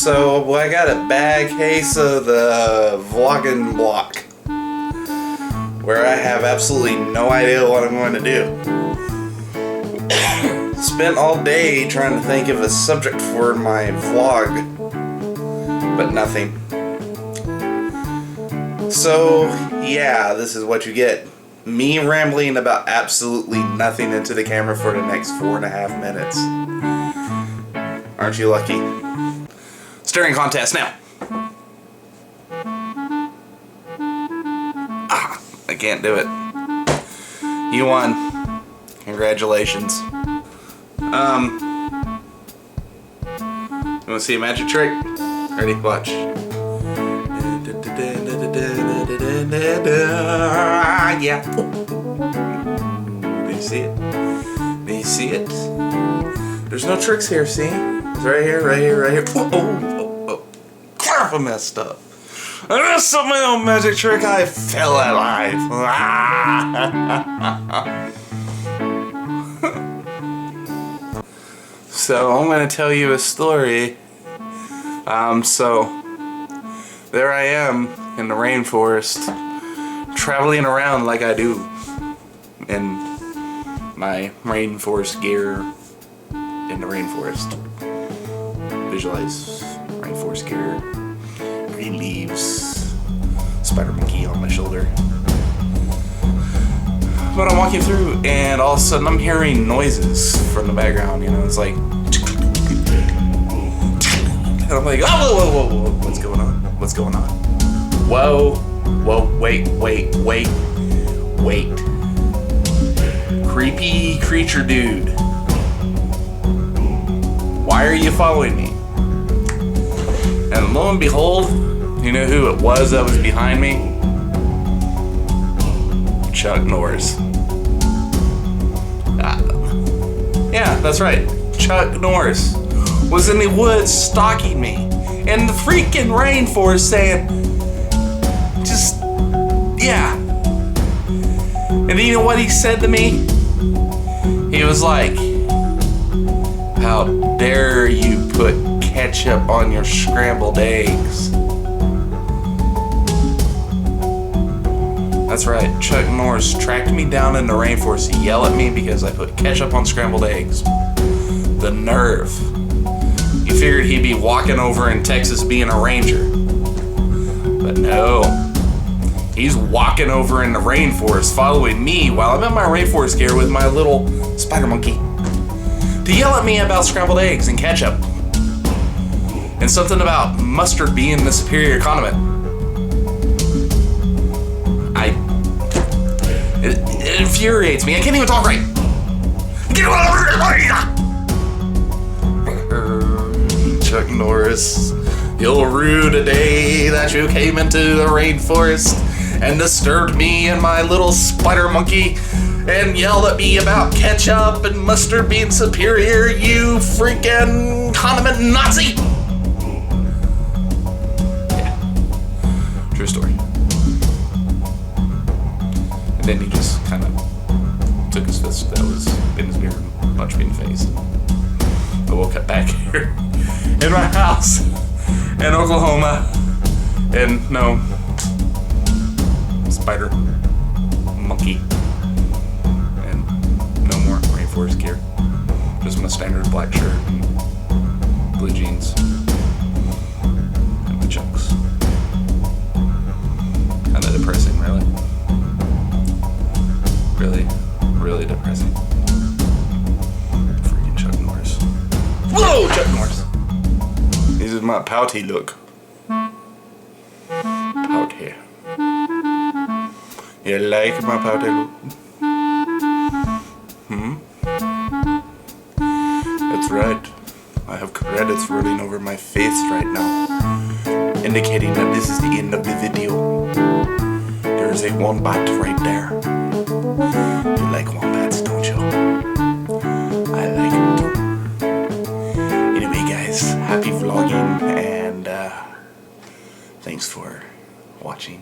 So I got a bad case of the vlogging block, where I have absolutely no idea what I'm going to do. Spent all day trying to think of a subject for my vlog, but nothing. So yeah, this is what you get. Me rambling about absolutely nothing into the camera for the next 4.5 minutes. Aren't you lucky? Staring contest now. I can't do it. You won. Congratulations. You wanna see a magic trick? Ready? Watch. Yeah. Do you see it? Do you see it? There's no tricks here, see? It's right here, right here, right here. Oh. I messed up. I messed up my own magic trick. I fell alive. So I'm going to tell you a story. So there I am in the rainforest, traveling around like I do in my rainforest gear in the rainforest. Visualize rainforest gear, green leaves, spider monkey on my shoulder. But I'm walking through and all of a sudden I'm hearing noises from the background, you know, it's like, and I'm like, whoa, what's going on? What's going on? Whoa, wait. Creepy creature dude. Why are you following me? And lo and behold, you know who it was that was behind me? Chuck Norris. Yeah, that's right. Chuck Norris was in the woods stalking me in the freaking rainforest saying, just, yeah. And you know what he said to me? He was like, how dare you put ketchup on your scrambled eggs? That's right, Chuck Norris tracked me down in the rainforest to yell at me because I put ketchup on scrambled eggs. The nerve. You figured he'd be walking over in Texas being a ranger. But no. He's walking over in the rainforest following me while I'm in my rainforest gear with my little spider monkey to yell at me about scrambled eggs and ketchup. And something about mustard being the superior condiment. It infuriates me. I can't even talk right. Chuck Norris, you'll rue the day that you came into the rainforest and disturbed me and my little spider monkey and yelled at me about ketchup and mustard being superior, you freaking condiment Nazi! Yeah. True story. And then he just kind of took his fist that was in his beard and punched me in the face. But we'll cut back here in my house in Oklahoma. And no spider monkey. And no more rainforest gear. Just my standard black shirt and blue jeans. And my chucks. Kinda depressing, really. Really depressing. Freaking Chuck Norris. Whoa, Chuck Norris. This is my pouty look. Pouty. You like my pouty look? That's right. I have credits rolling over my face right now, indicating that this is the end of the video. There is a wombat right there. You like wombats, don't you? I like them too. Anyway, guys, happy vlogging and thanks for watching.